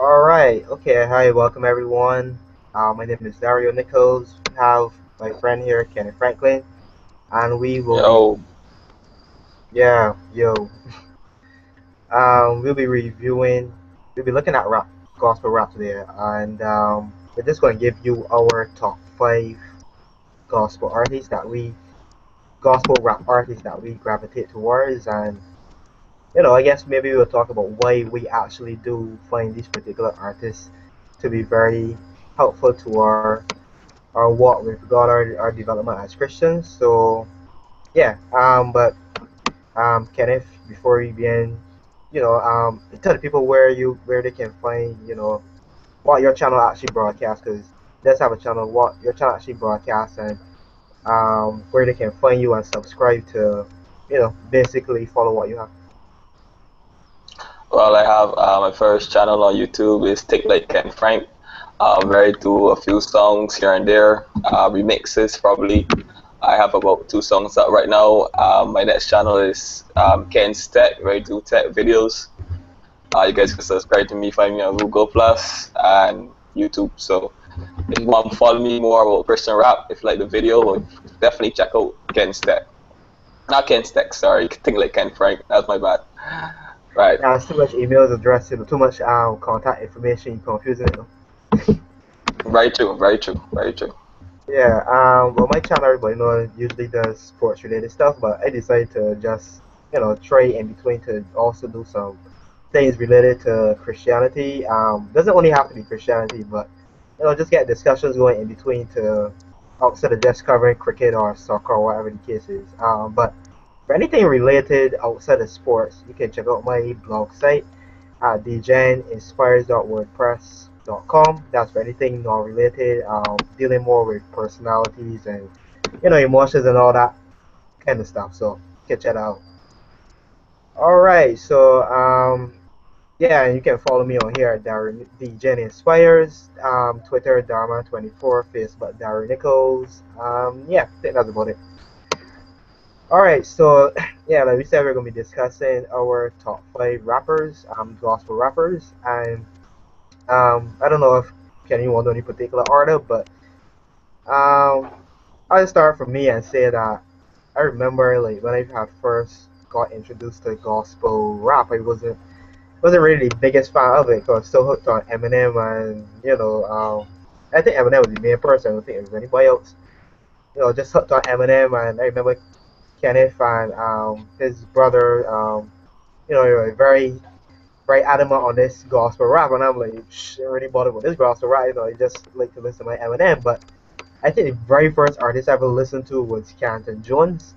All right. Okay. Hi. Welcome everyone. My name is Dario Nichols. We have my friend here, Kenny Franklin, and we will be, Yo, yeah, yo. We'll be reviewing. We'll be looking at rap, gospel rap today, and we're just going to give you our top five gospel artists that we, gospel rap artists that we gravitate towards, and I guess maybe we'll talk about why we actually do find these particular artists to be very helpful to our walk with God, our development as Christians. So yeah, but Kenneth, before we begin, tell the people where they can find what your channel actually broadcasts, because let's have a channel what your channel actually broadcasts, and where they can find you and subscribe to basically follow what you have. well, I have my first channel on YouTube is Take Like Ken Frank. Where I do a few songs here and there, remixes probably. I have about two songs out right now. My next channel is Ken's Tech, where I do tech videos. You guys can subscribe to me, find me on Google Plus and YouTube. So if you want to follow me more about Christian rap, if you like the video, well, definitely check out Ken's Tech. Not Ken's Tech, sorry. Think like Ken Frank. That's my bad. Right. There's too much emails addressed, too much contact information, confusing it. Very true, very true, very true. Yeah, well, my channel, everybody usually does sports related stuff, but I decided to just, try in between to also do some things related to Christianity. Doesn't only have to be Christianity, but, just get discussions going in between to, outside of just covering cricket or soccer or whatever the case is. But for anything related outside of sports, you can check out my blog site at djaninspires.wordpress.com. That's for anything non-related, dealing more with personalities and emotions and all that kind of stuff. So check that out. All right, so yeah, and you can follow me on here at Darren DJ Inspires, Twitter Dharma24, Facebook Darren Nichols. Yeah, I think that's about it. All right, so yeah, like we said, we're gonna be discussing our top five rappers, gospel rappers, and I don't know if Kenny want any particular order, but um, I'll start from me and say that I remember like when I had first got introduced to gospel rap, I wasn't really the biggest fan of it because I was still hooked on Eminem, and I think Eminem was the main person. I don't think it was anybody else. Just hooked on Eminem, and I remember Kenneth and his brother, they were very adamant on this gospel rap, and I'm like, I already bothered with this gospel rap. I just like to listen to my Eminem. But I think the very first artist I ever listened to was Canton Jones.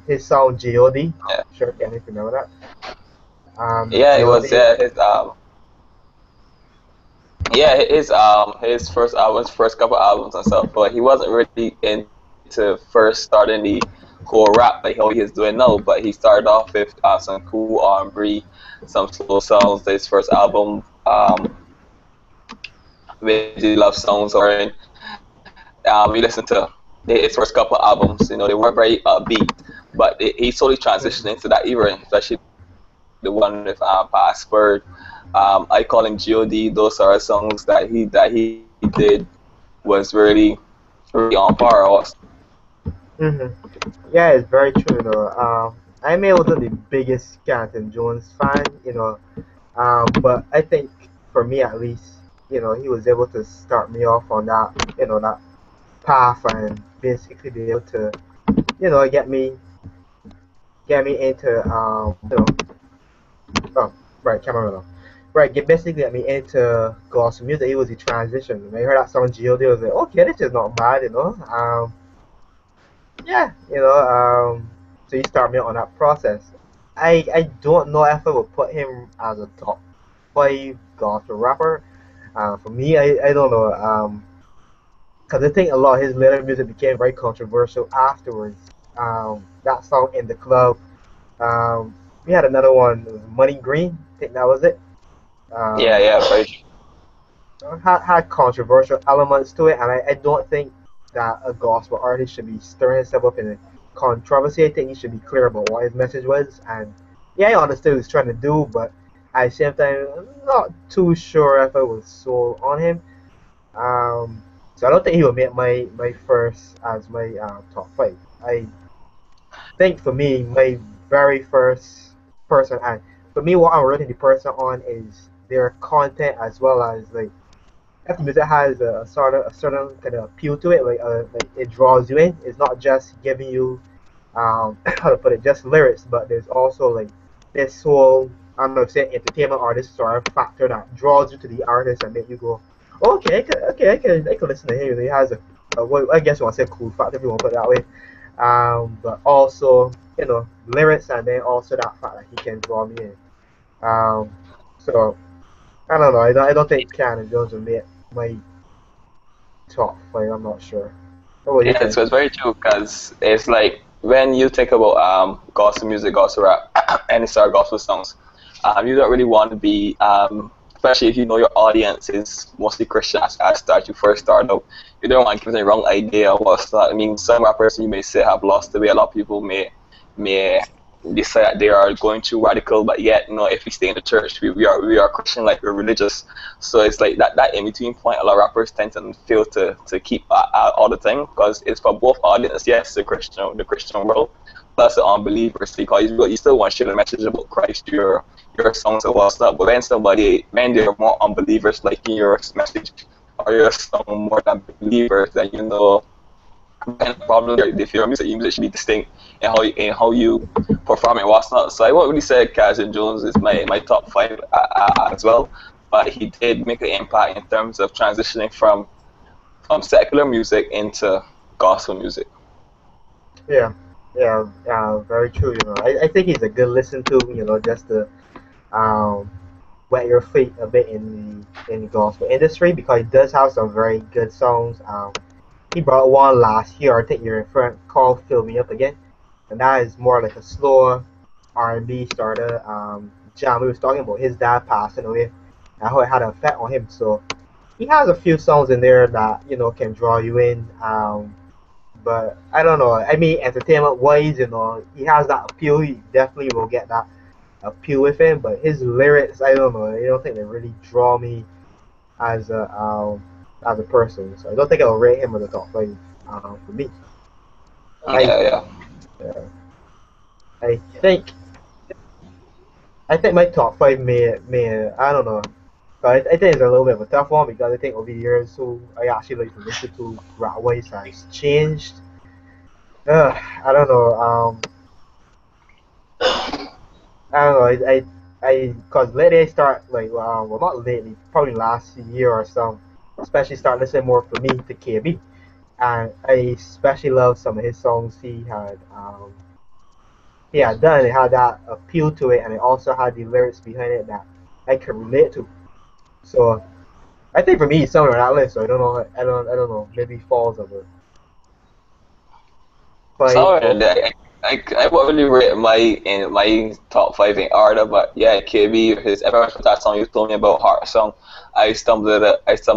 His song G.O.D. Yeah, Sure, can you remember that? yeah. It was G.O.D. his first albums, first couple albums and stuff. But he wasn't really into first starting the whole rap like how he is doing now. But he started off with some cool R&B, some slow songs. His first album, with the love songs, or we listened to his first couple albums. They weren't very upbeat, but he slowly transitioned into that era, especially the one with Password. I Call Him God. Those are songs that he did was really on par. Also. Mm-hmm. Yeah, it's very true though. I may wasn't the biggest Canton Jones fan, but I think for me at least, he was able to start me off on that path and basically be able to, get me into oh right, camera roll. Right, basically get me into gospel music. It was the transition. When I heard that song G.O.D., I was like, okay, this is not bad. Yeah, so he started me on that process. I don't know if I would put him as a top five gospel rapper. For me, I don't know. Because I think a lot of his later music became very controversial afterwards. That song in the club. Um, we had another one. It was Money Green. I think that was it. Yeah, Um, yeah, very. had controversial elements to it, and I don't think that a gospel artist should be stirring himself up in a controversy. I think he should be clear about what his message was, and yeah, I understood what he was trying to do, but at the same time, I'm not too sure if I was sold on him. So I don't think he will make my first as my top five. I think for me, my very first person, and for me, what I'm rating the person on is their content as well as like if the music has a certain kind of appeal to it, like it draws you in. It's not just giving you how to put it, just lyrics, but there's also like this whole I don't know if say entertainment or this sort of factor that draws you to the artist and make you go, oh, I can listen to him. He has well, I guess you want to say cool factor if you want to put it that way. But also lyrics and then also that fact that he can draw me in. Um, so I don't know. I don't think Keanu Jones will make my top five. I'm not sure. What do you Yeah, think? so it's very true because it's like when you think about gospel music, gospel rap, any sort of gospel songs, you don't really want to be especially if you know your audience is mostly Christian as start you first start out. You don't want to give them the wrong idea of what's that. I mean, some rappers you may say have lost the way. A lot of people may decide that they are going too radical, but yet if we stay in the church, we are Christian, like we're religious. So it's like that in between point. A lot of rappers tend to fail to keep all the time because it's for both audience. Yes, the Christian world, plus the unbelievers, because you still want to share the message about Christ. Your songs and what's up, but when there are more unbelievers liking your message or your song more than believers, then and probably if your music should be distinct in how you perform and what's not. So I won't really say Cassie Jones is my top five as well, but he did make an impact in terms of transitioning from secular music into gospel music. Yeah, yeah, very true. I think he's a good listen to. Just to um, wet your feet a bit in the gospel industry because he does have some very good songs. He brought one last year, I think you're referring, called "Fill Me Up Again," and that is more like a slower R&B starter. John, we was talking about his dad passing away and how it had an effect on him. So he has a few songs in there that can draw you in. But I don't know. I mean, entertainment wise, he has that appeal. He definitely will get that appeal with him. But his lyrics, I don't know. I don't think they really draw me as a person. So I don't think I'll rate him as a top five for me. I Yeah, yeah. uh, I think my top five may I don't know. But I think it's a little bit of a tough one because I think over the years who I actually like to listen to rap wise has changed. I don't know. I don't know. Cause lately I start like well not lately, probably last year or so, especially start listening more for me to KB, and I especially love some of his songs he had done. It had that appeal to it, and it also had the lyrics behind it that I could relate to. So I think for me, he's somewhere on that list. So I don't know. I don't know. Maybe he falls over five So or I won't really rate my top five in order, but yeah, KB, his ever that song you told me about, Heart Song, I stumbled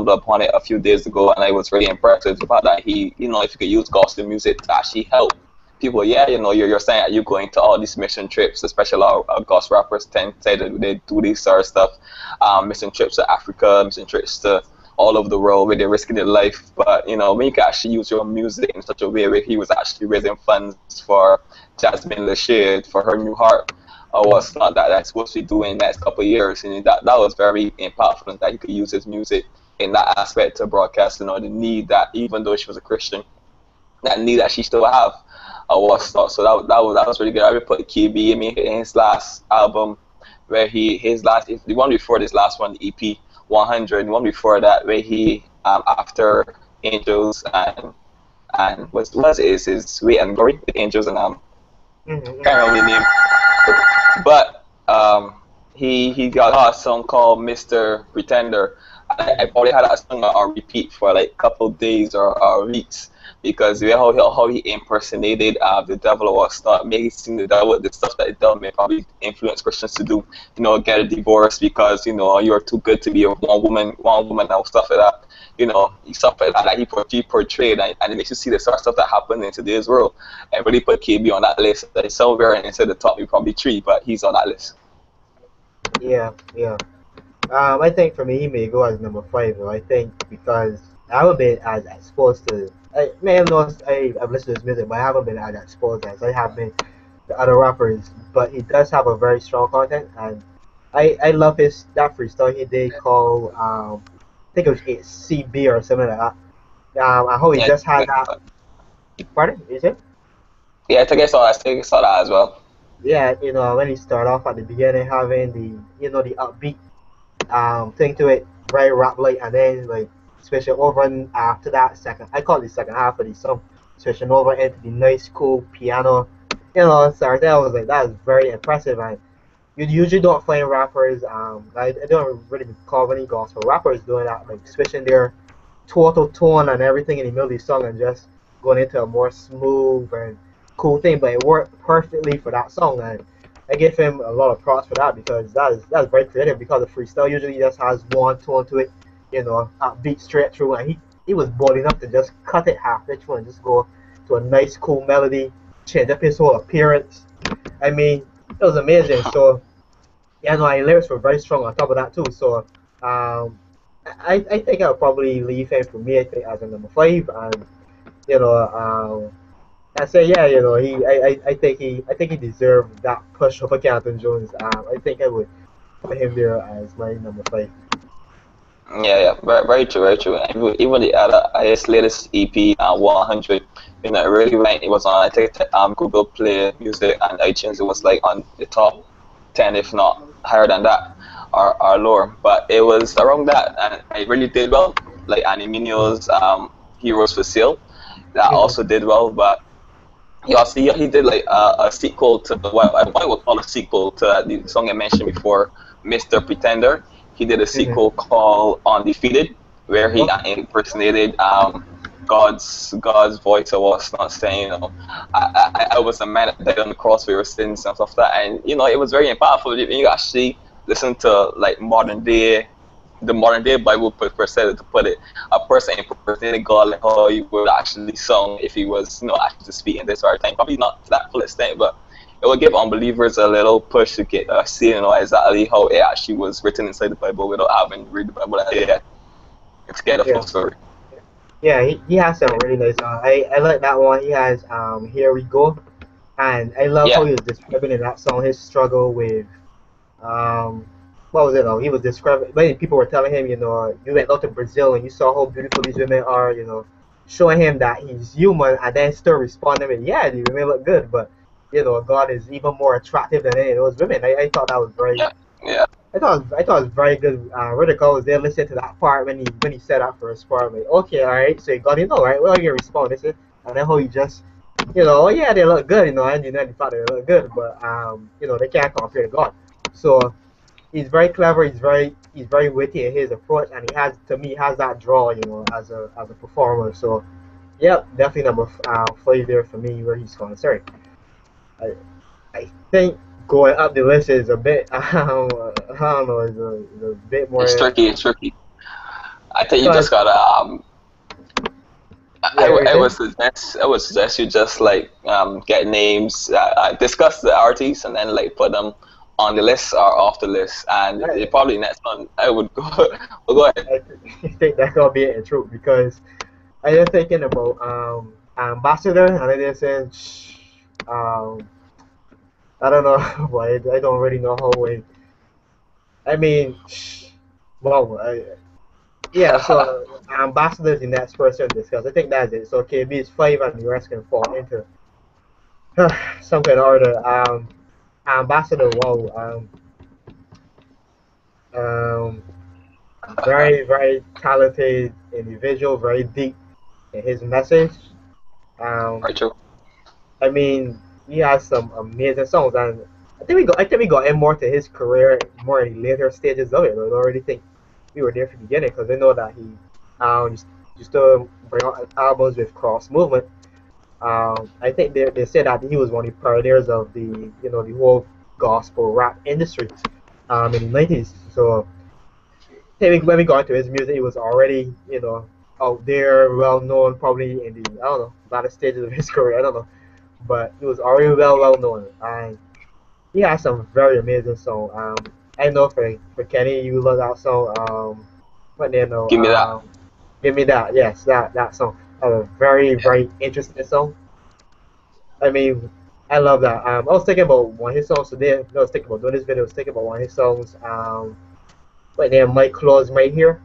upon it a few days ago, and I was really impressed with the fact that if you could use gospel music to actually help people. Yeah, you're saying that you going to all these mission trips, especially a lot of gospel rappers tend to say that they do this sort of stuff, mission trips to Africa, mission trips to all over the world where they're risking their life. But when you can actually use your music in such a way where he was actually raising funds for Jasmine Lachey for her new heart, or what's not that's supposed to be doing in the next couple of years, and that was very impactful that he could use his music in that aspect to broadcast, the need that even though she was a Christian, that need that she still have, or what's not. So that was really good. I would put KB in his last album where the one before this last one, the EP 100, the one before that where he after Angels and what is his Weight and Glory with Angels and mm-hmm. can't remember the name, but he got a song called Mr. Pretender. I probably had that song on repeat for like a couple of days or weeks because the way how he impersonated the devil or whatnot, made it seem the devil, the stuff that the devil may probably influence Christians to do, get a divorce because you're too good to be a one woman and stuff like that. Stuff like that he portrayed, and it makes you see the sort of stuff that happened in today's world. And really put KB on that list. That is somewhere inside the top, probably three, but he's on that list. yeah. I think for me, he may go as number five. Though. I think because I haven't been as exposed to. I may have lost. I've listened to his music, but I haven't been as exposed as I have been to other rappers. But he does have a very strong content, and I love his that freestyle he did called I think it was CB or something like that. I hope he Yeah, just had that. Pardon? Is it? yeah. I think I saw that as well. Yeah, when he started off at the beginning having the upbeat thing to it, very rap like, and then like switching over and after that second, I call it the second half of the song, switching over into the nice cool piano, so that was like that was very impressive, and you usually don't find rappers, I don't really call any gospel rappers doing that, like switching their total tone and everything in the middle of the song and just going into a more smooth and cool thing, but it worked perfectly for that song, and I give him a lot of props for that because that's very creative. Because the freestyle usually just has one tone to it, beat straight through, and he was bold enough to just cut it halfway through and just go to a nice cool melody, change up his whole appearance. I mean, it was amazing. So yeah, no, his lyrics were very strong on top of that too. So I think I'll probably leave him for me. I think as a number five, and you know, I say yeah, I think he deserved that push over Canton Jones. I think I would put him there as my number five. Yeah, yeah, very, very true, very true. Even the other his latest EP, 100, it really went. It was on I think Google Play Music and iTunes. It was like on the top 10, if not higher than that, or lower. But it was around that, and it really did well. Like Animinio's Heroes for Sale, that Mhm. also did well. But he did like a sequel to what I would call a sequel to the song I mentioned before, Mr. Pretender. He did a Mhm. sequel called Undefeated, where he Okay. impersonated God's voice. I was not saying, I was a man that died on the cross for your sins and stuff like that, and it was very impactful. You actually listen to like the modern day Bible per se to put it, a person impersonating God like how he would actually sung if he was actually speaking this sort of thing. Probably not to that full extent, but it would give unbelievers a little push to get see exactly how it actually was written inside the Bible without having to read the Bible and to get the full Yeah. story. Yeah, he has some really nice songs. I like that one. He has Here We Go, and I love how Yeah, he was describing in that song his struggle with um what was it? He was describing. Many people were telling him, you went out to Brazil and you saw how beautiful these women are, showing him that he's human, and then still responding with, yeah, the women look good, but God is even more attractive than any of those women. I thought that was very. yeah, yeah. I thought it was very good. Riddick was there listening to that part when he said that first part. Like, okay, all right, so you got it, all right. Well, you respond, is it? And then how you just, oh yeah, they look good, and the fact they look good, but they can't compare to God. So he's very clever. He's very witty in his approach, and he has to me he has that draw, as a performer. So yeah, definitely number five there for me where he's concerned. I I think going up the list is a bit I don't know is a bit It's more tricky. It's tricky. I think you just because gotta yeah everything. I would suggest you just like get names, discuss the artists, and then like put them on the list or off the list. And I, probably next one I would go. Well, go ahead. I think that's gonna be it in truth because I just thinking about ambassador and I just saying um I don't know but I don't really know how we I mean well yeah, so ambassador is the next person to discuss. I think that's it. So KB is five and the rest can fall into some kind of order. Ambassador, wow, um, very very talented individual, very deep in his message. Um, Rachel. I mean, he has some amazing songs, and I think we got him more to his career more in the later stages of it. I don't really think we were there from the beginning because I know that he used to bring out albums with Cross Movement. I think they said that he was one of the pioneers of the whole gospel rap industry in the 90s. So when we got into his music, it was already out there, well known, probably in the I don't know latter stages of his career. I don't know, but he was already well known, and he has some very amazing songs. I know for Kenny, you love that song. What you know? Give me that. Give me that. Yes, that song. A very Yeah. very interesting song. I mean, I love that. I was thinking about one of his songs today. No, I was thinking about doing this video. I was thinking about one of his songs. What name? My Claws Right Here.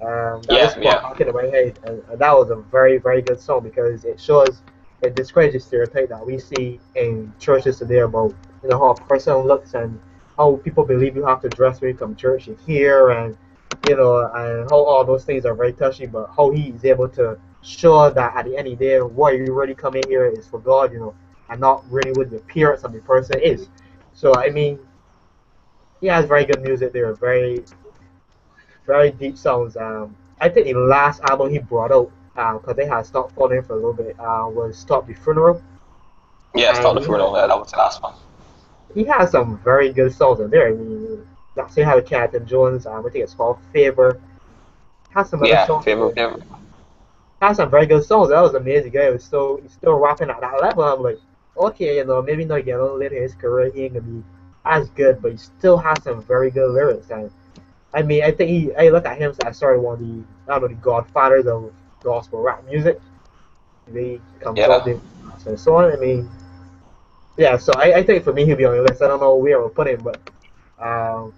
That Yeah, just yeah. popped back into my head, and that was a very, very good song because it describes the stereotype that we see in churches today about how a person looks and how people believe you have to dress when you come to church and here and and how all those things are very touchy, but how he is able to show that at the end of the day, what you really come in here is for God, and not really what the appearance of the person is. So I mean, he has very good music there, very very deep sounds. I think the last album he brought out, because they had stopped following for a little bit, was Stop the Funeral, Yeah, and start the funeral. Yeah, that was the last one. he has some very good songs in there. I mean, that's how Captain Jones. I think it's called Favor. Has some other Yeah, songs in favorite, there. favorite. Has some very good songs. That was amazing. Guy was he's still rapping at that level. I'm like, okay, maybe not get a little later in his career he ain't gonna be as good, but he still has some very good lyrics. And I mean, I think I look at him as sort of one of the, I don't know, the godfathers of gospel rap music. They comes out Yeah. there and so on. I mean, yeah. So I think for me he'll be on the list. I don't know where I would put him, but um,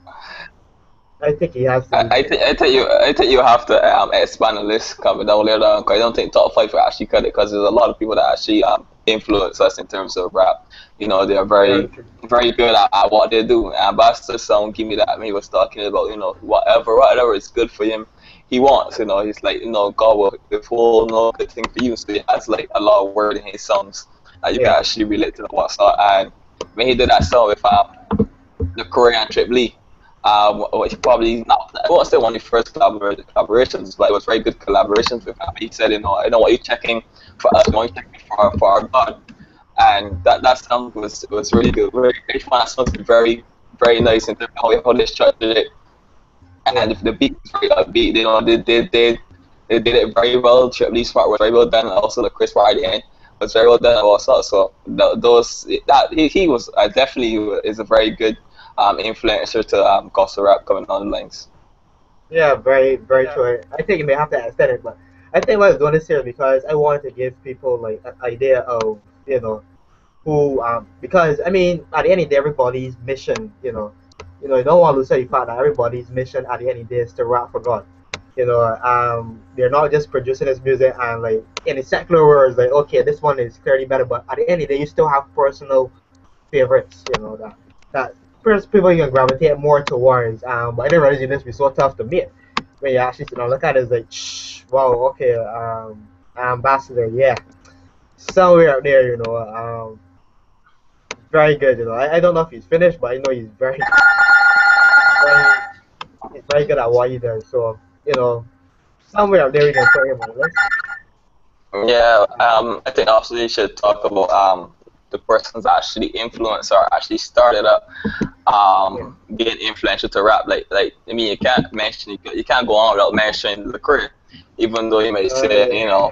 I think he has to be there. I think you have to expand the list coming down later on. 'Cause I don't think top five will actually cut it because there's a lot of people that actually influence us in terms of rap. You know, they're Very very true. very good at what they do. And Buster Sound, give me that. I mean, he was talking about whatever is good for him. He wants, he's like, God will withhold no good thing for you. So he has like a lot of word in his songs that you can Yeah. actually relate to what's up. And when he did that song with the Korean Trip Lee, which probably not, I won't say one of the first collaborations, but it was very good collaborations with him. He said, I know what you're checking for us, what you're checking for our God. And that song was really good. Each one of the songs was very, very nice in terms of how they structured it. Yeah. And the beat was very upbeat. They did it very well. Trip Lee's part was very well done. And also the Chris Rock at the end was very well done also. So he was definitely is a very good influencer to gospel rap coming on the lines. Yeah. Very very true. I think you may have to extend it, but I think why I was doing this here because I wanted to give people like an idea of who because I mean at the end of the day everybody's mission you don't want to lose sight of the fact that everybody's mission at the end of the day is to rap for God. They're not just producing this music and like in the secular world, like okay, this one is clearly better, but at the end of the day, you still have personal favorites. That first people you can gravitate more towards. But I didn't realize it must be so tough to meet when you actually look at it. It's like, wow, okay, ambassador, yeah, somewhere up there, very good. I don't know if he's finished, but I know he's very he's very good at what he does. So somewhere up there we can put him on the list. Yeah, I think also you should talk about the persons that actually influence or actually started up Yeah. being influential to rap. Like I mean, you can't go on without mentioning Lecrae, even though you may say Yeah.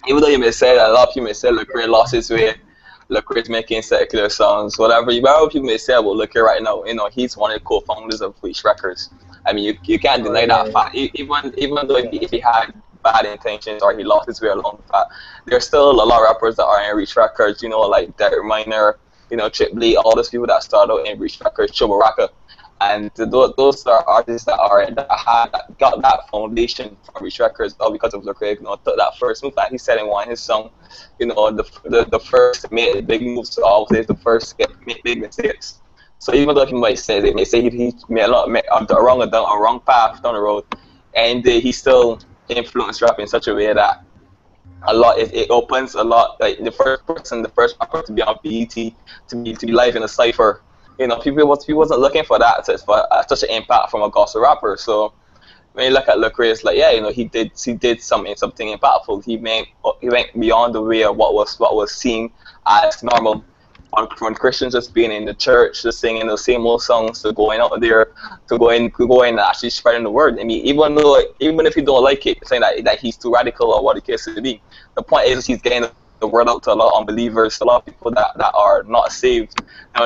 even though you may say that a lot of people may say Lecrae lost his way. Lecrae's making secular songs, whatever people may say about Lecrae right now, he's one of the co-founders of Reach Records. I mean, you can't Oh deny that yeah. fact. Even though if he had bad intentions or he lost his way along the path, there's still a lot of rappers that are in Reach Records, like Derek Minor, Chip Lee, all those people that started out in Reach Records, Chubba and those are artists that got that foundation from Reach Records all because of Lecrae, took that first move that he said in one of his songs, the first to make big moves to always the first to make big mistakes. So even though they may say he made made a wrong path down the road, and he still influenced rap in such a way that it opens a lot, like the first rapper to be on BET, to be live in a cipher. People wasn't looking for that for such an impact from a gospel rapper. So when you look at Lecrae, it's like, yeah, he did something impactful. He went beyond the way of what was seen as normal. From Christians just being in the church, just singing the same old songs, to going out there, to going and actually spreading the word. I mean, even if you don't like it, saying that he's too radical or what the case may be, the point is he's getting the word out to a lot of unbelievers, a lot of people that are not saved.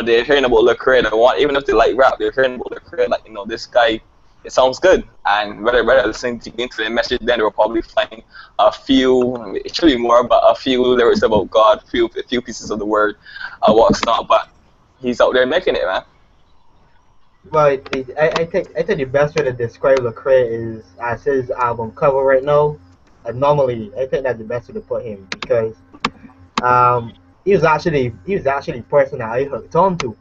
They're hearing about Lecrae, they want, even if they like rap, they're hearing about Lecrae, like, this guy, it sounds good. And whether listening to into the message, then they will probably find a few, it should be more, but a few lyrics about God, a few pieces of the word, what's not. But he's out there making it, man. Well, I think the best way to describe Lecrae is as his album cover right now. Normally, I think that's the best way to put him because um, he was actually the person that I hooked on to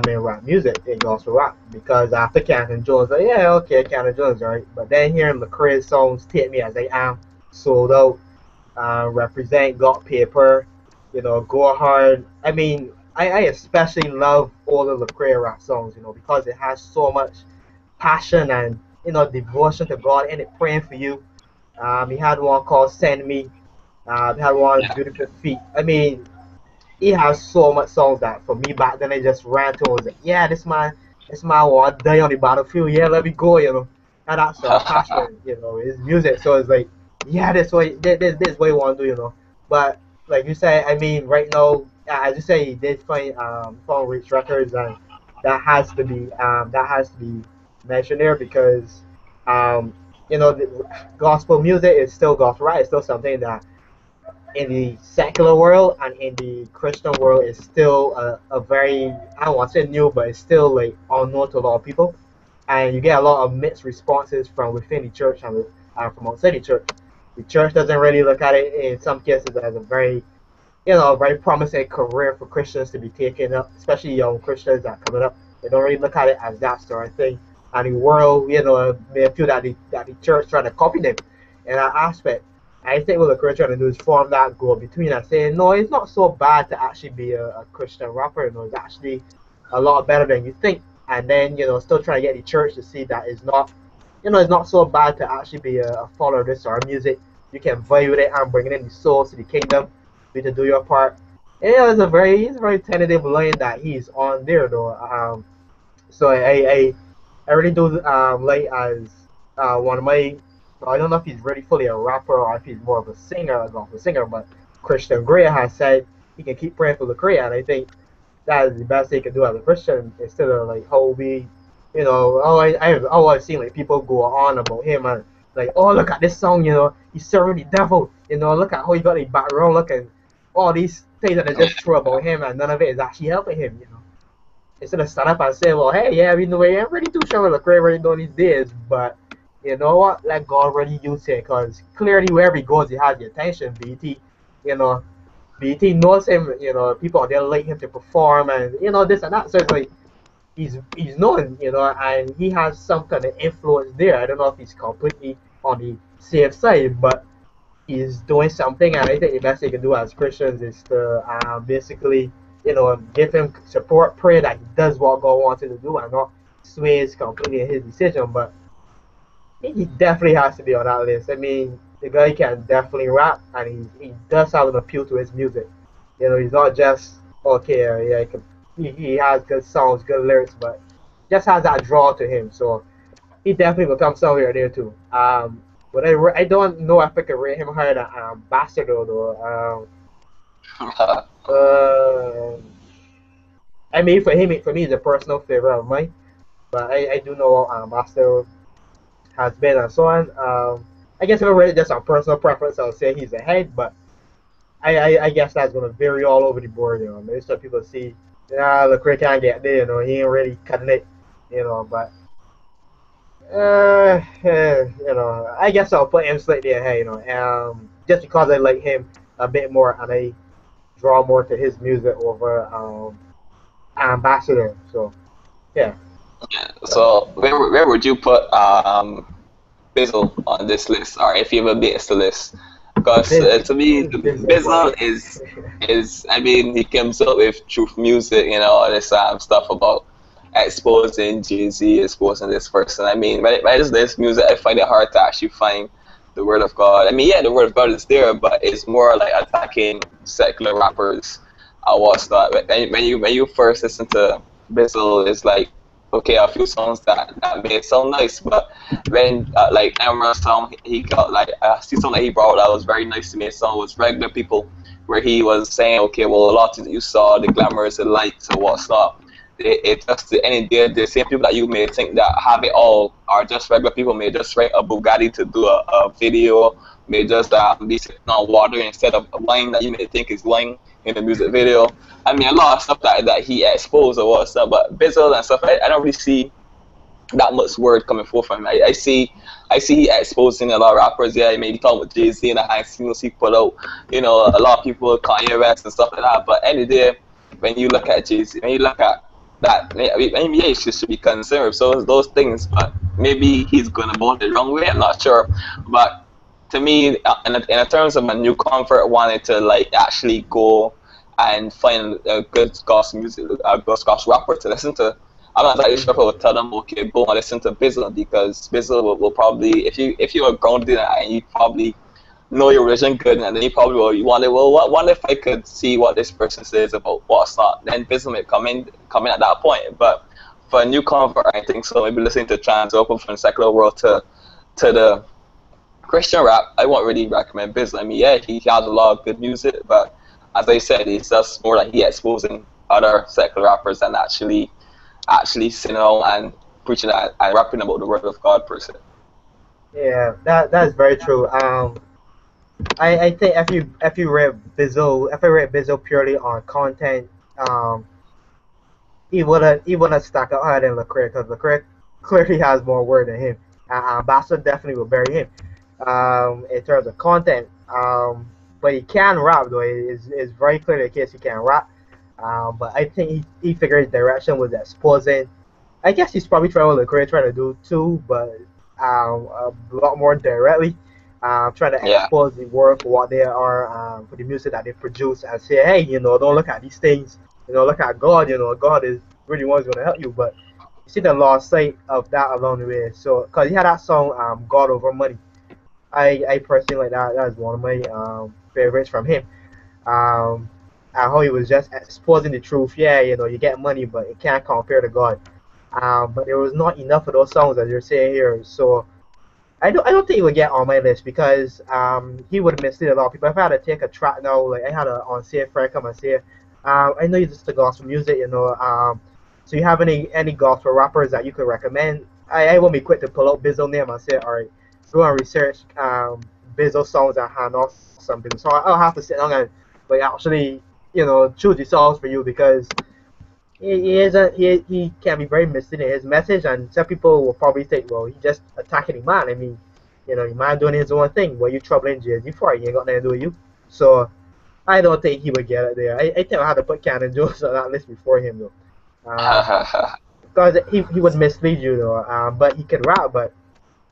in rap music, in gospel rap, because after Canton Jones, like, yeah, okay, Canton Jones, right? But then hearing Lecrae's songs take me as I am, sold out, represent, got paper, go hard. I mean, I especially love all the Lecrae rap songs, because it has so much passion and devotion to God in it, praying for you. He had one called "Send Me." He had one Yeah. "Beautiful Feet." I mean, he has so much songs that for me back then I just ran to and was like, yeah, this man want die on the battlefield. Yeah, let me go, And that sort of passion, his music. So it's like, yeah, this what he want to do, But like you say, I mean, right now, as you say, he did find Reach Records, and that has to be mentioned there because, um, the gospel music is still gospel, right? It's still something that in the secular world and in the Christian world is still a very, I don't want to say new, but it's still like unknown to a lot of people. And you get a lot of mixed responses from within the church and from outside the church. The church doesn't really look at it in some cases as a very promising career for Christians to be taking up, especially young Christians that are coming up. They don't really look at it as that sort of thing. And the world, may feel that the church trying to copy them in that aspect. I think what the Christian trying to do is form that goal between us, saying, no, it's not so bad to actually be a Christian rapper. It's actually a lot better than you think. And then, still trying to get the church to see that it's not so bad to actually be a follower of this sort of music. You can vibe with it and bring in the souls to the kingdom. You need to do your part. And, it's a very tentative line that he's on there, though. So I really do like as one of my. I don't know if he's really fully a rapper or if he's more of a singer, a gospel singer. But Christian Grey has said he can keep praying for Lecrae, and I think that is the best they can do as a Christian instead of like how we, I've seen like people go on about him and like, oh, look at this song, he's serving the devil, look at how he got the background, look at all these things that are just true about him, and none of it is actually helping him. Instead of stand up and say, well, hey, yeah, I'm really too sure what Lecrae really doing these days, but you know what? Let God really use it, because clearly wherever he goes, he has the attention. BT, you know, BT knows him. People are there like him to perform, and this and that. So it's like he's known, and he has some kind of influence there. I don't know if he's completely on the safe side, but he's doing something, and I think the best he can do as Christians is to basically, give him support, pray that he does what God wants him to do, and not sways completely in his decision. But he definitely has to be on that list. I mean, the guy can definitely rap, and he does have an appeal to his music. He's not just okay. Yeah, he has good songs, good lyrics, but just has that draw to him. So he definitely will come somewhere there too. But I don't know if I can rate him higher than Ambassador though. Uh, I mean, for me, it's a personal favorite of mine. But I do know Ambassador has been and so on. I guess if I rate it just on personal preference, I'll say he's ahead. But I guess that's gonna vary all over the board. Maybe some people see, Lecrae can't get there. He ain't really cutting it. But I guess I'll put him slightly ahead. Just because I like him a bit more and I draw more to his music over Ambassador. So yeah. So where would you put Bizzle on this list, or if you have a base the list? Because to me, Bizzle is I mean, he comes up with truth music, all this stuff about exposing Jay-Z, exposing this person. I mean, by this music, I find it hard to actually find the word of God. I mean, yeah, the word of God is there, but it's more like attacking secular rappers. What's that? When you first listen to Bizzle, it's like, okay, a few songs that that made it sound nice. But when like Emerald's song, he got like see something that he brought that was very nice to me. His song was Regular People, where he was saying, okay, well, a lot of things that you saw, the glamours, the lights, and what's not. It just the end of the day, the same people that you may think that have it all are just regular people. May just rent a Bugatti to do a video, may just be sitting on water instead of wine that you may think is wine in the music video. I mean, a lot of stuff that he exposed or what stuff, but Bizzle and stuff, I don't really see that much word coming forth from him. I see he exposing a lot of rappers. Yeah, maybe talking with Jay-Z and the high singles he put out. You know, a lot of people, Kanye West and stuff like that. But any day, when you look at Jay-Z, when you look at that, maybe yeah, should be concerned with so those things. But maybe he's going about it the wrong way. I'm not sure. But to me, in terms of a new convert wanting to like actually go and find a good gospel music, a good gospel rapper to listen to, I'm not exactly sure if I would tell them, okay, go and listen to Bizzle, because Bizzle will probably, if you are grounded and you probably know your religion good, and then you probably will, you wonder, well, what if I could see what this person says about what's not? Then Bizzle may come in at that point. But for a new convert, I think so. Maybe listening to trans open from the secular world to the Christian rap, I won't really recommend Bizzle. I mean, yeah, he has a lot of good music, but as I said, it's just more like he exposing other secular rappers than actually sitting out and preaching and rapping about the word of God per se. Yeah, that's very true. I think if you read Bizzle, if I read Bizzle purely on content, he wouldn't stack up higher than Leclerc, because Leclerc clearly has more word than him. Bastard definitely will bury him in terms of content. But he can rap though. It's very clear the case he can rap. But I think he figured his direction was exposing. I guess he's probably trying what Leclerc trying to do too, but a lot more directly. Trying to Yeah. expose the work for what they are, for the music that they produce, and say, hey, don't look at these things. Look at God. God is really one who's going to help you. But you see, the lost sight of that along the way. So, because he had that song, God Over Money. I personally like that. That's one of my favorites from him. Um, and how he was just exposing the truth. Yeah, you get money, but it can't compare to God. But there was not enough of those songs, as you're saying here. So I don't think he would get on my list, because he would have mislead a lot of people. If I had to take a track now, like I had a on say friend come and say, I know you listen to gospel music, so you have any gospel rappers that you could recommend? I won't be quick to pull out Bizzle name and say, all right, go and research Bizzle songs and hand off something. So I'll have to sit down and like actually choose the songs for you, because he can be very misleading in his message, and some people will probably think, well, he's just attacking the man. I mean, the man doing his own thing. What you troubling Jay-Z for? He ain't got nothing to do with you. So I don't think he would get it there. I think I had to put Cannon Jones on that list before him though, because he would mislead you though. But he can rap, but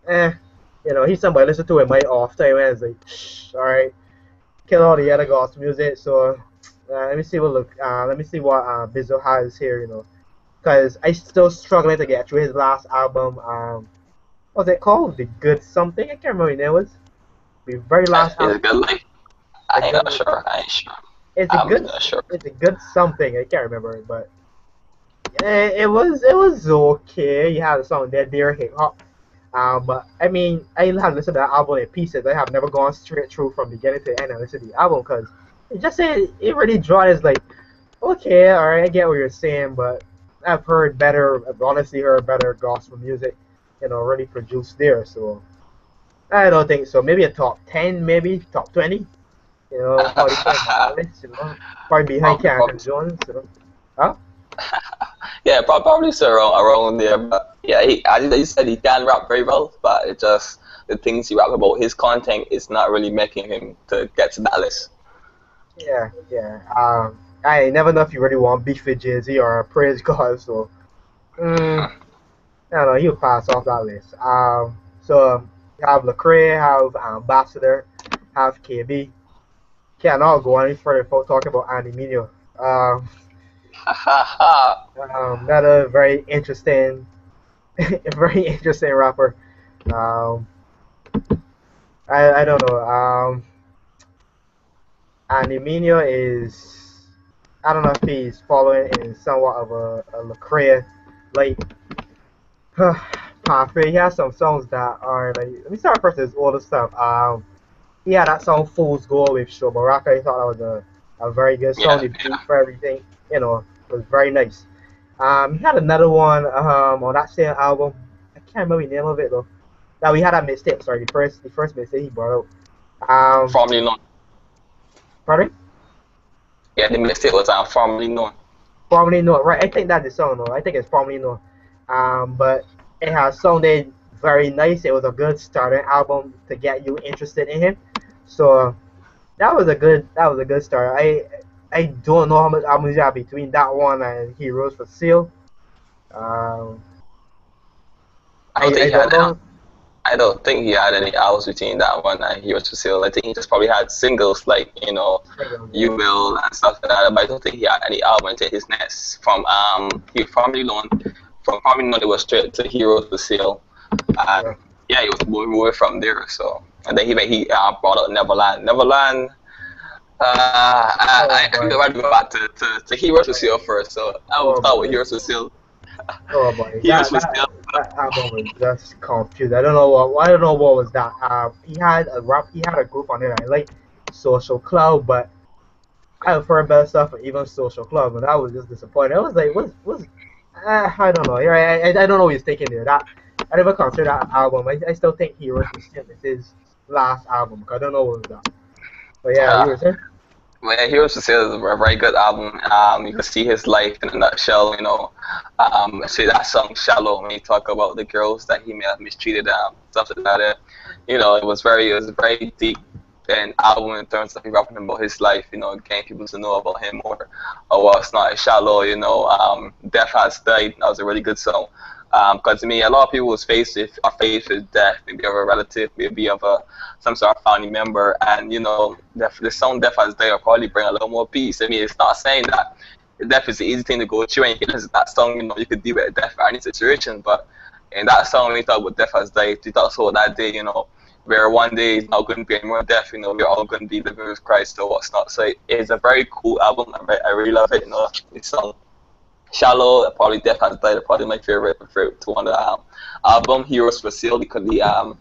he's somebody listen to him my off time and it's like, shh, all right, kill all the other gospel music. So let me see what Bizzle has here, because I still struggling to get through his last album. What's it called? The Good Something? I can't remember what it was. The very last Is album. it good? Like, The I ain't good, not sure. I ain't sure. it's a I'm good, not sure. it's a good something. I can't remember it, but it was okay. You had a song Dead Deer Hip Hop. But I mean, I have listened to that album in pieces. I have never gone straight through from beginning to end and listened to the album, because it just it really draws like, okay, all right, I get what you're saying, but I've honestly heard better gospel music, already produced there. So I don't think so. Maybe a top 10, maybe top 20. Probably put him on that list. Probably behind Probably, Cameron probably. Jones. Huh? Yeah, probably so around there. But yeah, as you said, he can rap very well, but it just the things he rap about, his content is not really making him to get to that list. Yeah, yeah. I never know if you really want beef with Jay-Z or praise God. So I don't know. He'll pass off that list. So you have Lecrae, have Ambassador, have KB. Cannot go any further without talking about Andy Mineo. Another very interesting, very interesting rapper. Um, I don't know. Andy Mineo is, I don't know if he's following in somewhat of a Lecrae, like Pathway. He has some songs that are like. Let me start first with his older stuff. He had that song "Fool's Gold" with Show Baraka. I thought that was a very good song. Yeah, The beat for everything, was very nice. He had another one on that same album. I can't remember the name of it though. Now we had that mixtape. Sorry, the first mixtape he brought out. formerly known. Pardon? Yeah, the mistake was formerly known. Formerly known, right? I think that's the song though. I think it's formerly known. But it has sounded very nice. It was a good starting album to get you interested in him. So that was a good start. I don't know how much albums you have between that one and Heroes for Sale. Um, I don't I think he don't had. know. I don't think he had any albums between that one and Heroes for Sale. I think he just probably had singles like You Will and stuff like that. But I don't think he had any album until his next he formerly known it was straight to Heroes for Sale. And Yeah. yeah, he was moving away from there. So and then he brought out Neverland. Neverland. Oh I boy. go back to Heroes for Sale first. So I will Oh start with boy. Heroes for Sale. Oh boy. Heroes That for that Sale. that album was just confused. I don't know what was that. He had a group on it. I like Social Club, but I've heard better stuff for even Social Club, and I was just disappointed. I was like, what's I don't know. I don't know what he's thinking there. That I never considered that album. I still think Heroes for Sale is his last album because I don't know what was that. But yeah, you Uh, were saying? Well, yeah, Heroes for Sale is a very good album. You can see his life in a nutshell. Say that song "Shallow" when he talk about the girls that he may have mistreated, stuff like that. It was very deep and album in terms of he rapping about his life. Getting people to know about him more. Or what's not shallow. Death Has Died. That was a really good song. Because to me, a lot of people was faced with death, maybe of a relative, maybe of some sort of family member, and the song "Death Has Died" will probably bring a little more peace. I mean, it's not saying that death is the easy thing to go through, and you can listen to that song, you could deal with death or any situation. But in that song, when you talk about death has died, you talk about that day, where one day is not going to be any more death. We're all going to be living with Christ or what's not. So it's a very cool album. I really love it. This song. Shallow, probably Death Has Died, probably my favorite to one of the album. Heroes for Sale, the collab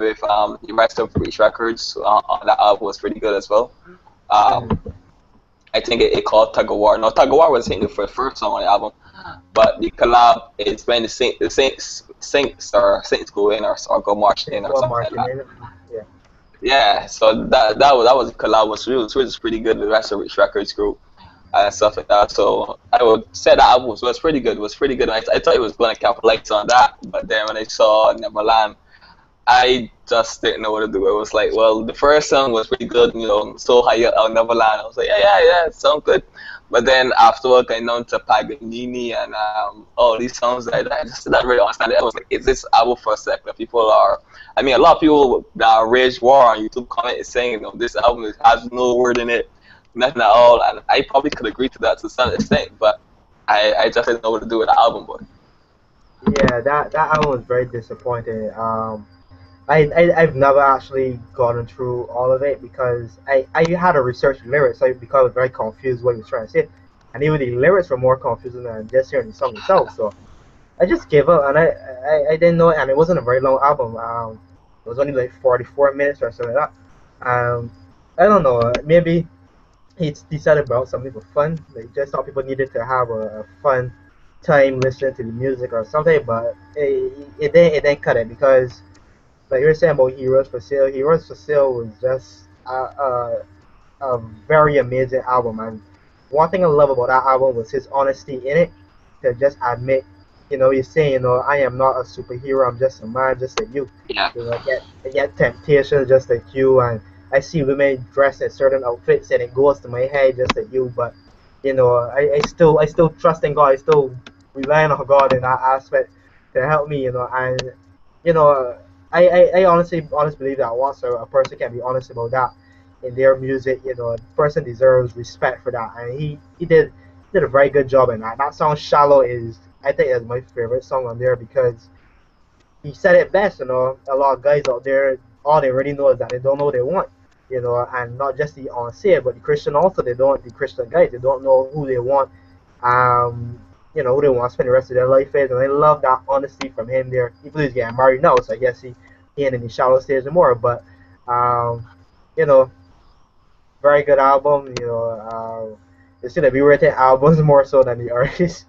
with the rest of Reach Records on that album was pretty good as well. Yeah. Um, I think it called Tug of War. No, Tug of War was single for the first song on the album, but the collab is when the Saints go in or go march in or Well, something like marching that. in. Yeah. Yeah, so that was a collab was pretty good with the rest of Rich Records group and stuff like that. So I would say that album was pretty good. Was pretty good. I thought it was going to capitalize on that, but then when I saw Neverland, I just didn't know what to do. It was like, well, the first song was pretty good, So High Up on Neverland. I was like, yeah, it sounds good. But then afterward, I known to Paganini and all these songs that I just didn't really understand it. I was like, is this album for secular people? I mean, a lot of people that rage war on YouTube comment is saying, this album has no word in it, nothing at all. And I probably could agree to that to some extent, but I just didn't know what to do with the album. But Yeah, that album was very disappointing. I've never actually gotten through all of it because I had to research the lyrics because I was very confused what he was trying to say. And even the lyrics were more confusing than just hearing the song itself. So I just gave up and I didn't know it, and it wasn't a very long album. It was only like 44 minutes or something like that. I don't know, maybe he decided about something for fun. Like just thought people needed to have a fun time listening to the music or something, but it didn't cut it because like you were saying about Heroes for Sale. Heroes for Sale was just a very amazing album, and one thing I love about that album was his honesty in it. To just admit, he's saying, I am not a superhero. I'm just a man, just like you. yeah, I get temptations just like you, and I see women dressed in certain outfits, and it goes to my head just like you. But I still trust in God. I still relying on God in that aspect to help me. And you know, I honestly believe that once a person can be honest about that in their music, the person deserves respect for that, and he did a very good job in that. That song "Shallow" I think is my favorite song on there because he said it best. A lot of guys out there, all they really know is that they don't know what they want. And not just the say it, but the Christian also, they don't. The Christian guys, they don't know who they want. Um, who they want to spend the rest of their life with. And I love that honesty from him there. Even though he's getting married now, so I guess he ain't in the shallow stage anymore. But um, you know, very good album. It's gonna be rated albums more so than the artist.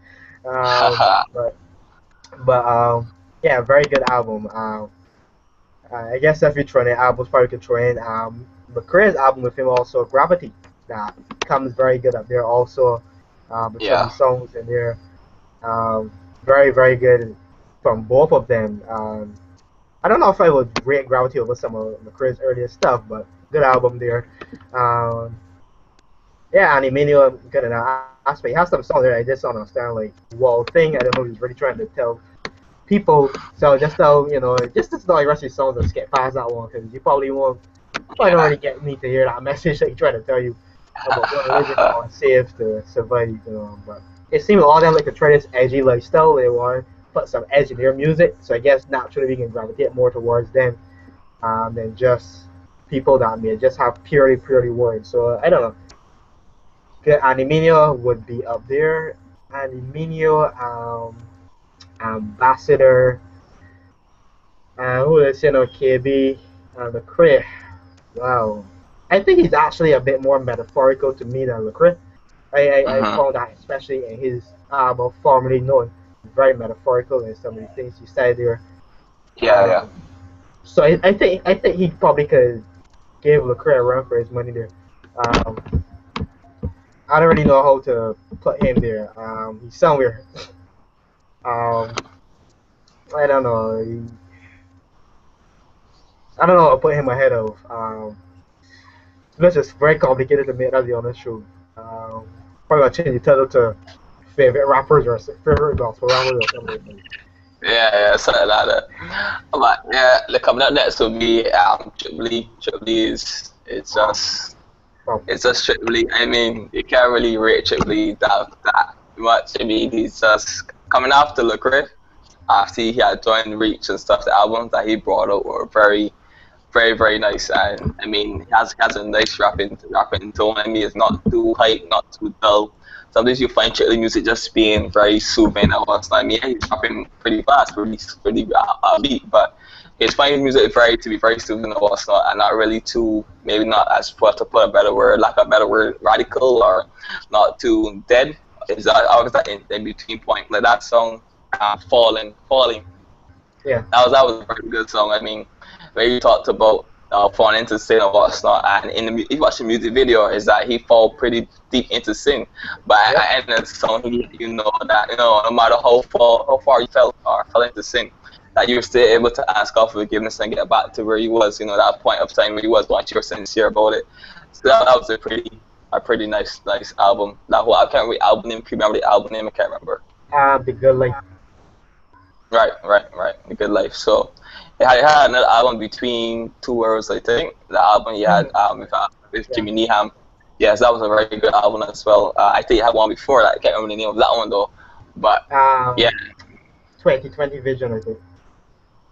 But yeah, very good album. I guess if you throw in albums, probably could throw in McCrae's album with him also, Gravity. That comes very good up there also. With some of Yeah. the songs in there. Um, very, very good from both of them. I don't know if I would rate Gravity over some of McCrae's earlier stuff, but good album there. Um, yeah, and Emilio good in that aspect. He has some songs there I just don't understand, like Wall Thing. I don't know if he's really trying to tell people. So just so, just to know like rest of his songs and skip past that one because you probably don't really get me to hear that message that he's trying to tell you about what religion are safe to survive, But it seems all them like to try this edgy lifestyle. They want to put some edge in their music, so I guess naturally we can gravitate more towards them than just people that may just have purely words. So I don't know. Animinio would be up there. Animinio, Ambassador, who is KB, McCrae. Wow. I think he's actually a bit more metaphorical to me than Lecrae. I Hmm. found that especially in his album formerly known, very metaphorical in some of the things he said there. Yeah, yeah. So I think he probably could give Lecrae a run for his money there. Um, I don't really know how to put him there. He's somewhere. Um, I don't know. I don't know what to put him ahead of. It's just very complicated to make. That's the honest truth. Probably gonna change the title to favorite rappers or favorite gospel rappers or something. Yeah, yeah, something like that. But yeah, like coming up next will be Triple E. Triple E is Well, it's just Triple E. I mean, you can't really rate Triple E that much. I mean, he's just coming after Lecrae. After he had joined Reach and stuff, the albums that he brought out were very, very, very nice. And I mean, he has a nice rapping tone. I mean, it's not too hype, not too dull. Sometimes you find Chitley music just being very soothing and what's I mean, yeah, he's rapping pretty fast, pretty beat, but it's finding music to be very soothing and what's not, and not really too, maybe not as to put a better word, like a better word, radical or not too dead. Is that always that in between point like that song, falling. yeah. That was a very good song. I mean, where you talked about falling into sin and what's not, and if you watch the music video, is that he fall pretty deep into sin, but Yep. at the end of the song, you know that no matter how far you fell into sin, that you're still able to ask God for forgiveness and get back to where you was, that point of time where you was once you were sincere about it. So that was a pretty nice album. That whole I can't remember the album name. Can you remember the album name? I can't remember. The good like Right. A Good Life. So it had another album between two worlds, I think. The album he had with yeah. Jimmy Neeham. Yes, that was a very good album as well. I think he had one before that. I can't remember the name of that one though. But yeah, Um, 2020 Vision, I think.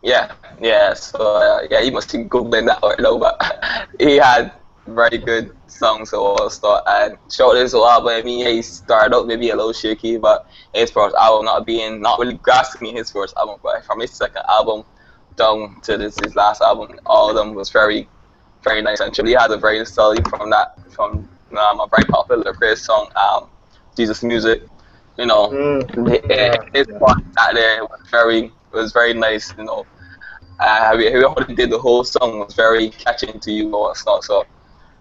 yeah. So yeah, you must be googling that right now. But he had very good songs also. And short this whole album, I mean, yeah, he started out maybe a little shaky, but his first album not really grasping me his first album, but from his second album down to his last album, all of them was very, very nice. And Chili had a very solid from a very popular Chris song, Jesus Music. You know, Yeah, his yeah. part that there was very nice. How he did the whole song was very catching to you or whatnot. So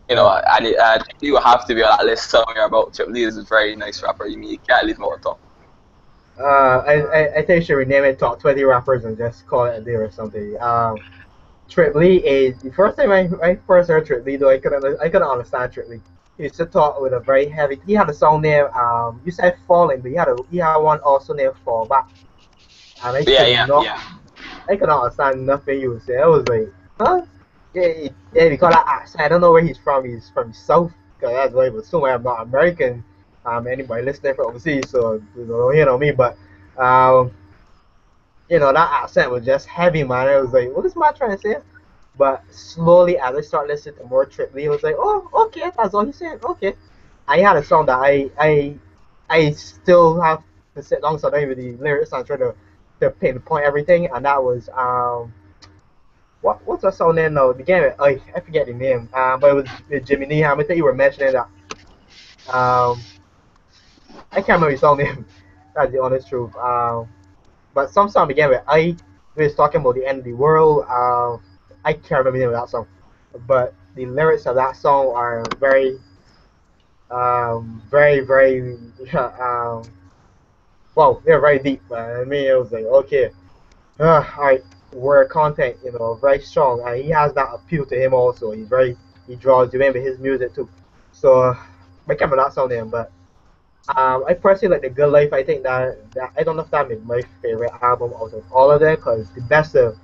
Yeah. I think you will have to be on that list somewhere about Chip Lee is a very nice rapper. You can't leave him out of top. I think you should rename it Top 20 Rappers and just call it a day or something. Trip Lee is the first time I first heard Trip Lee though I couldn't understand Trip Lee. He used to talk with a very heavy. He had a song named you said Falling, but he had one also named Fall Back, and Yeah, yeah. I could not understand nothing he was saying. I was like, huh? Yeah, because I don't know where he's from. He's from the South, because that's why. But somewhere I'm not American. Anybody listening from overseas, so me. But um, that accent was just heavy, man. I was like, what is my trying to say? But slowly, as I start listening to more Trip Lee, I was like, oh, okay, that's all he's saying. Okay, I had a song that I still have to sit down sometimes with the lyrics and try to pinpoint everything. And that was what's that song name now? The game I forget the name. But it was with Jimmy Neeham. I think you were mentioning that. I can't remember the song name. That's the honest truth. But some song began with I. We was talking about the end of the world. I can't remember the name of that song, but the lyrics of that song are very, very, very, well, they're very deep. I mean, it was like, okay, alright, word content, very strong, and he has that appeal to him also. He draws you in with his music too. So, I can't remember that song name, but I personally like The Good Life. I think that I don't know if that is my favorite album out of all of them, because the best of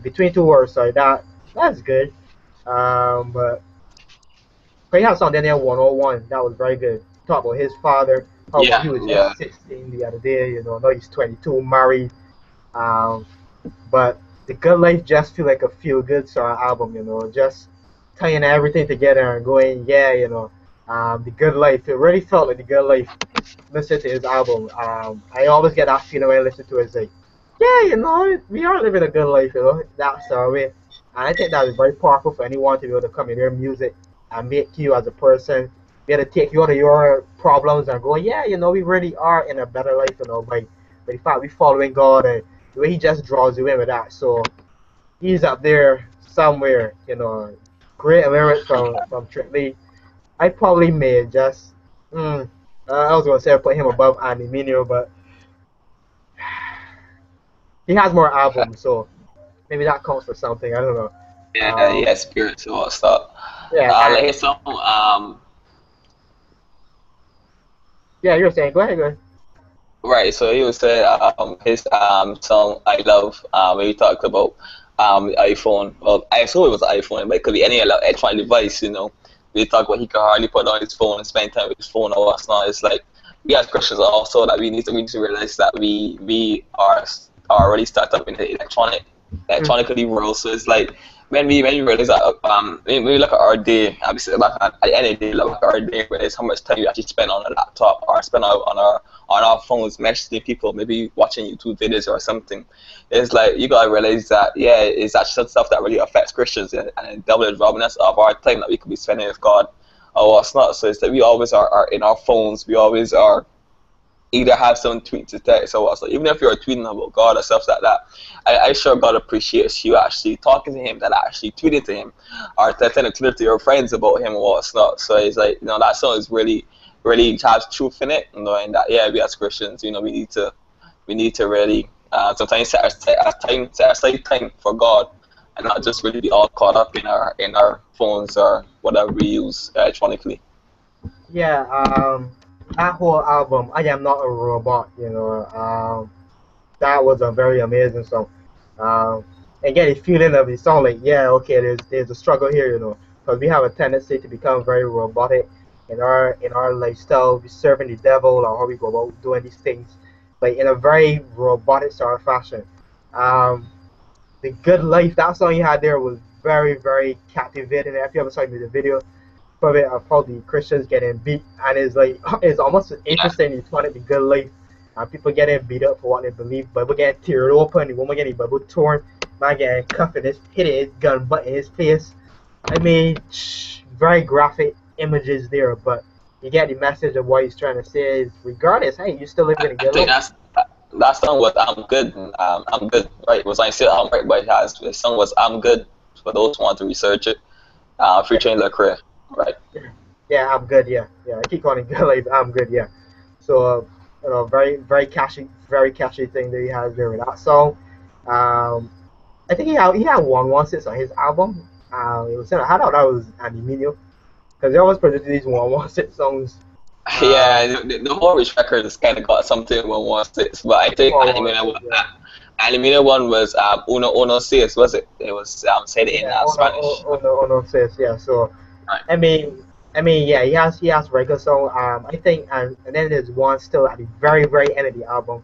Between Two Worlds, sorry, that's good. But he had song Daniel 101 that was very good. Talk about his father, how Yeah, he was yeah. just 16 the other day, now he's 22, married. Um, but The Good Life just feel like a feel good sort of album, just tying everything together and going, yeah, The Good Life. It really felt like The Good Life. Listen to his album. I always get that feeling when I listen to it. It's like, yeah, we are living a good life, That's our way. And I think that is very powerful for anyone to be able to come in their music and make you as a person, be able to take you out of your problems and go, yeah, we really are in a better life, by the fact we following God and the way He just draws you in with that. So He's up there somewhere, Great lyrics from Trick I probably may just, I was gonna say I put him above Andy Mineo, but he has more albums, so maybe that counts for something. I don't know. Yeah, Um, yeah, spiritual stuff. yeah, Like and his song, yeah, you're saying. Go ahead, go ahead. right. So he was saying his song "I Love" when he talked about iPhone. Well, I assume it was iPhone, but it could be any electronic device. We talk about he could hardly put on his phone and spend time with his phone or what's not. It's like we as Christians also that we need to realize that we are already started up in the Mm, electronically world. So it's like when we realize that when we look at our day, and we sit back at the end of the day, look at our day, realize how much time you actually spend on a laptop or spend on our phones messaging people, maybe watching YouTube videos or something. It's like you gotta realize that it's actually some stuff that really affects Christians and double is robbing us of our time that we could be spending with God or what's not. So it's that we always are in our phones, we always are either have some tweet to text or what. So even if you're tweeting about God or stuff like that, I sure God appreciates you actually talking to Him, that actually tweeted to Him, or telling to your friends about Him or what's not. So it's like that song is really, really has truth in it, and that we as Christians, we need to really sometimes set aside time for God and not just really be all caught up in our phones or whatever we use electronically. yeah, that whole album, I Am Not a Robot. That was a very amazing song. Um, and get a feeling of the song like, yeah, okay, there's a struggle here, because we have a tendency to become very robotic in our lifestyle. We serving the devil or how we go about doing these things, like in a very robotic sort of fashion. Um, the Good Life, that song you had there was very, very captivating. If you ever saw the video of it, of how the Christians getting beat, and it's like it's almost Yeah, interesting. It's one of the Good Life, and people getting beat up for what they believe. Bible getting teared open, the woman getting Bible torn, man getting cuffed in his hitting his gun butt in his face. I mean, very graphic images there, but you get the message of what he's trying to say. Is regardless, hey, you still living in a I good think life. that song was "I'm Good." I'm good, right? It was I said I'm right, but the song was "I'm Good" for those who want to research it. Featuring Lecrae, right? Yeah, I'm good. Yeah, yeah. I keep calling it good life. I'm good. Yeah. So, very, very catchy thing that he has there with that song. Um, I think he had 116 on his album. It was I thought that was Animino because he always produces these 116 songs. Yeah, Um, the whole Rich record has kind of got something one one six, but I think yeah, Animina one was Uno Uno Seis, was it? It was said in yeah. Oh no, Spanish. oh no, says yeah. So Right. I mean, yeah, he has regular song. I think, and then there's one still at the very, very end of the album.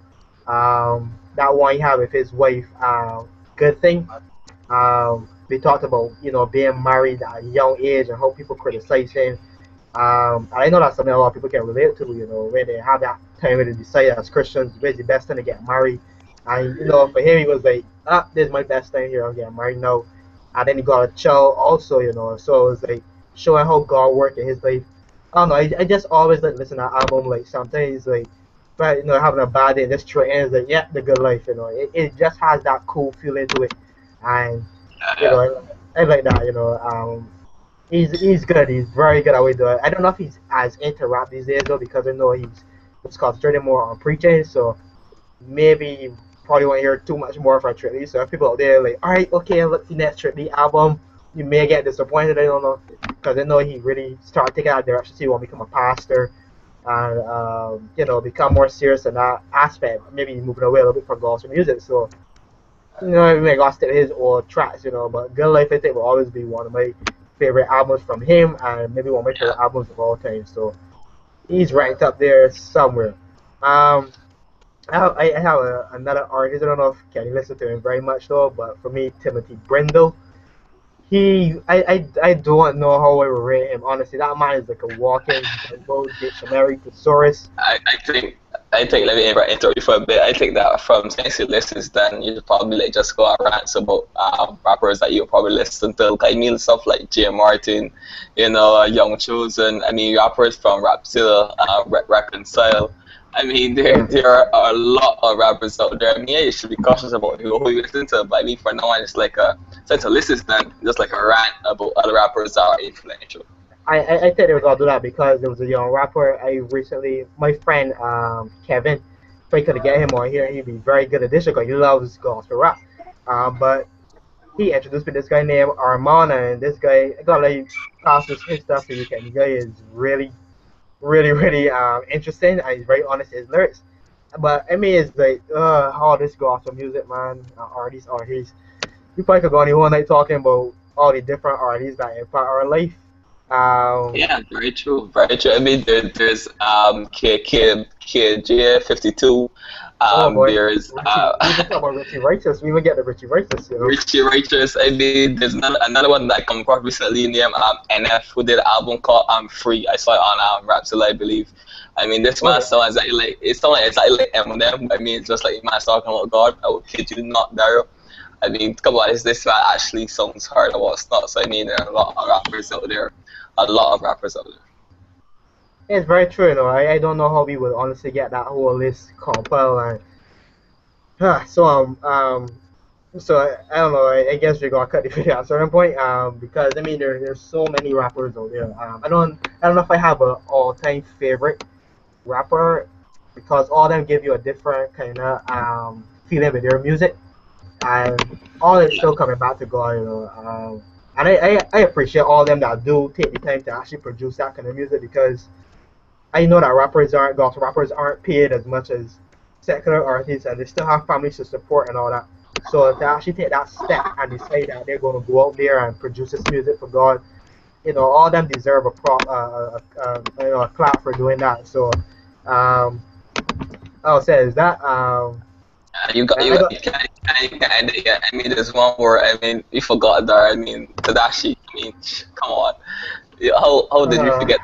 That one he had with his wife. Good thing. We talked about being married at a young age and how people criticize him. I know that's something a lot of people can relate to. When they have that time when they decided as Christians where's the best time to get married. And for him, he was like, this is my best time here. I'm getting married now. And then he got a child also, So it was like showing how God worked in his life. I don't know. I just always like listen to that album. Like sometimes like, but having a bad day, just throw it in, it's like yeah, the good life. It just has that cool feeling to it, and Yeah. I like that. He's good. He's very good at what he does. I don't know if he's as into rap these days though, because I know he's concentrating more on preaching. So maybe you probably won't hear too much more from Trick Lee. So if people out there like, all right, okay, look the next Trick Lee album, you may get disappointed. I don't know, because I know he really started taking that direction. So he want to become a pastor and become more serious in that aspect. Maybe moving away a little bit from gospel music. So he may got stick his old tracks. But Good Life I think will always be one of my favorite albums from him, and maybe one of my favorite albums of all time. So he's ranked up there somewhere. Um, I have another artist. I don't know if Kenny listen to him very much though, but for me, Timothy Brindle. I don't know how I would rate him. Honestly, that man is like a walking Bible dictionary thesaurus. I think let me interrupt you for a bit. I think that from since you listen, then you should probably like just go on rants about rappers that you probably listen to. Like, I mean stuff like Jay Martin, Young Chosen. I mean rappers from Rapzilla, Reconcile. I mean there are a lot of rappers out there. I mean yeah, you should be cautious about who you listen to. But I mean for now on it's like since I listen then just like a rant about other rappers that are influential. I think they was gonna do that because there was a young rapper my friend Kevin, if I could get him on here, he'd be very good at this because he loves gospel rap. But he introduced me to this guy named Armand, and this guy, I gotta let you pass his stuff so you can. The guy is really, really, really interesting, and he's very honest in his lyrics. But I mean, it's like, all this gospel music, man, artists. We probably could go on the whole night talking about all the different artists that impact our life. Um, Yeah, very true, very true. I mean, there's KJ 52. oh boy, There's we just talk about Richie Righteous. We even get the Richie Righteous. Richie Righteous. I mean, there's another one that come across recently named NF who did an album called I'm Free. I saw it on Rapzilla, I believe. I mean, this man sounds like exactly like Eminem. I mean, it's just like man talking about God. I would kid you not, Daryl. I mean, come on, is this man actually sounds hard or what's not? So I mean, there are a lot of rappers out there. A lot of rappers out there. It's very true, I don't know how we would honestly get that whole list compiled, and so I don't know. I guess we're gonna cut the video at a certain point, because I mean there's so many rappers out there. I don't know if I have a all-time favorite rapper because all of them give you a different kind of feeling with their music, and all is still coming back to God. And I appreciate all of them that do take the time to actually produce that kind of music because I know that gospel rappers aren't paid as much as secular artists, and they still have families to support and all that. So if they actually take that step and decide that they're going to go out there and produce this music for God, all of them deserve a clap for doing that. So, I'll say is that You can't end it yet. I mean, there's one more. I mean, you forgot there. I mean, Tadashi. I mean, come on. How did we forget?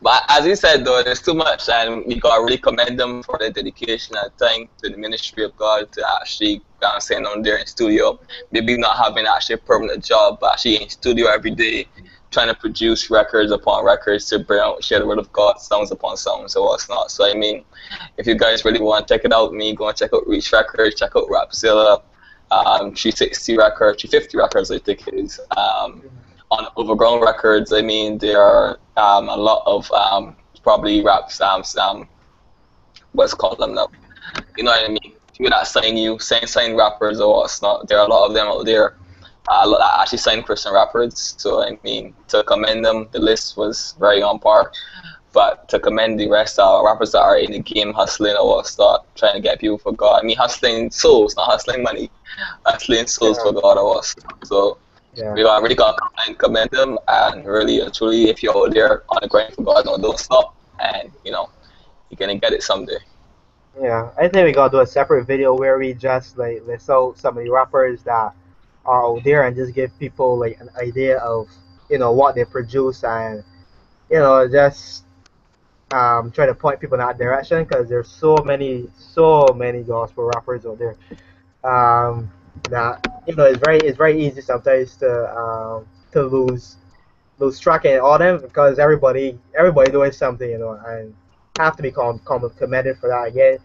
But as you said, though, there's too much, and we gotta really commend them for their dedication and time to the ministry of God to actually staying on there in studio. Maybe not having actually a permanent job, but actually in studio every day, trying to produce records upon records to bring out, share the word of God, songs upon songs, or what's not. So I mean, if you guys really want to check it out, go and check out Reach Records, check out Rapzilla, 360 Records, 350 Records, I think it is. On Overgrown Records, I mean, there are a lot of probably raps, what's called them now? You know what I mean? People that sign rappers or what's not. There are a lot of them out there. A lot that actually sign Christian rappers. So I mean, to commend them, the list was very on par. But to commend the rest of rappers that are in the game hustling or what's not, trying to get people for God. I mean, hustling souls, not hustling money. Hustling souls for God or what's not. So. Yeah. We really got to commend them, and really truly, if you're out there on the grind for God, don't stop, and you're gonna get it someday. Yeah, I think we gotta do a separate video where we just like list out some of the rappers that are out there and just give people like an idea of what they produce and just try to point people in that direction because there's so many gospel rappers out there. Um, that it's very easy sometimes to lose track in all them because everybody doing something, and have to be commended for that again.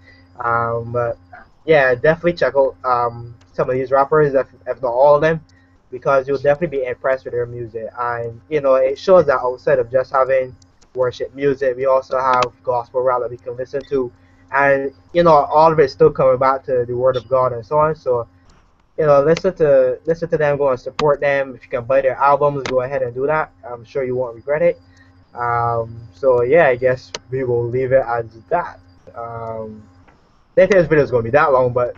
But yeah, definitely check out some of these rappers, if not all of them, because you'll definitely be impressed with their music. And it shows that outside of just having worship music, we also have gospel rap that we can listen to, and all of it's still coming back to the word of God and so on. So listen to them, go and support them. If you can buy their albums, go ahead and do that. I'm sure you won't regret it. So yeah, I guess we will leave it as that. I think this video is gonna be that long, but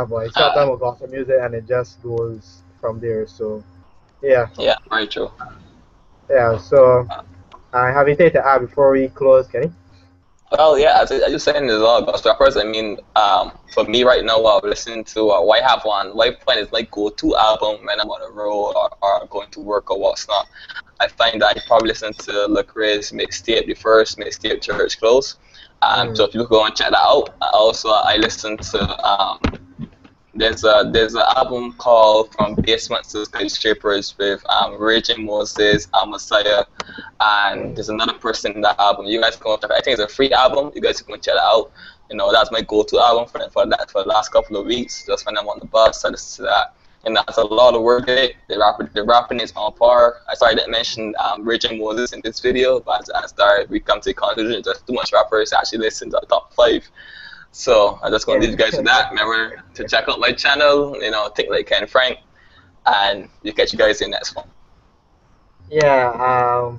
boy, it's not Uh, done with gospel music, and it just goes from there. So yeah, yeah, very true. yeah. So I have anything to add before we close, Kenny? Well, yeah, as you saying, there's a lot of gospel rappers. I mean, for me right now, while listening to Why Have One, Why Point is my go-to album when I'm on the road or going to work or what's not. I find that I probably listen to Lecrae's mixtape, the first mixtape, Church Close. So Mm. if you go and check that out. Also, I listen to there's an album called From Basement to Skyscrapers with Raging Moses, Messiah, and Mm. there's another person in that album. You guys can go check. I think it's a free album. You guys can check it out. That's my go-to album for the last couple of weeks. Just when I'm on the bus, I listen to that. And that's a lot of work in it. The rapping is on par. Sorry, I didn't mention Raging Moses in this video, but we come to the conclusion there's too much rappers to actually listen to the top five. So I'm just gonna leave you guys Yeah. with that. Remember to check out my channel, Think Like Ken Frank, and you catch you guys in the next one. Yeah.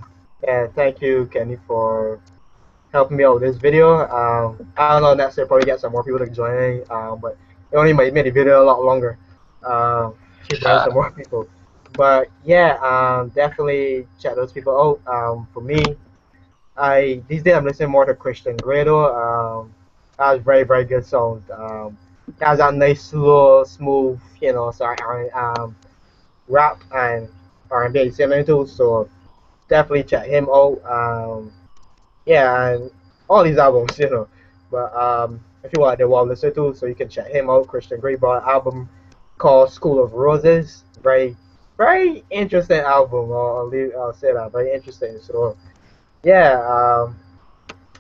Yeah. Thank you, Kenny, for helping me out with this video. I don't know, next year probably get some more people to join in, but it only made the video a lot longer. Should bring Uh, some more people. But yeah, definitely check those people out. For me, I these days I'm listening more to Christian Grado. Has very very good songs. Has a nice slow, smooth, rap and R&B similar too. So definitely check him out. Yeah, and all these albums, But if you want the one to listen to, so you can check him out. Christian Grey brought an album called School of Roses. Very, very interesting album. I'll say that. Very interesting. So yeah,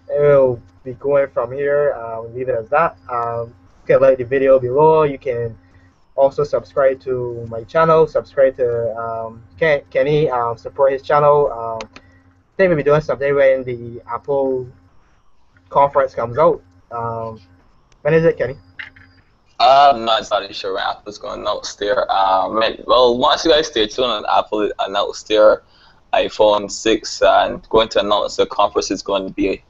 it will be going from here. Leave it as that. You can like the video below. You can also subscribe to my channel. Subscribe to Kenny. Support his channel. They may be doing something when the Apple conference comes out. When is it, Kenny? I'm not exactly sure when Apple's going to announce their well, once you guys stay tuned, Apple announced their iPhone 6 and going to announce the conference is going to be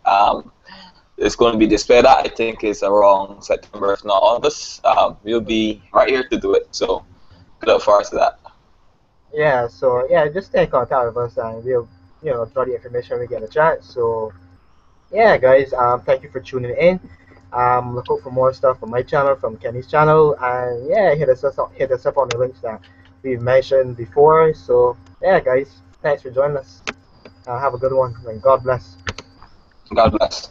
it's going to be displayed at, I think it's around September, if not August. We'll be right here to do it, so look forward to that. Yeah, so yeah, just stay in contact with us and we'll, draw the information when we get a chance. So yeah, guys, thank you for tuning in. Look out for more stuff from my channel, from Kenny's channel, and yeah, hit us up on the links that we've mentioned before. So yeah, guys, thanks for joining us. Have a good one, and God bless. God bless.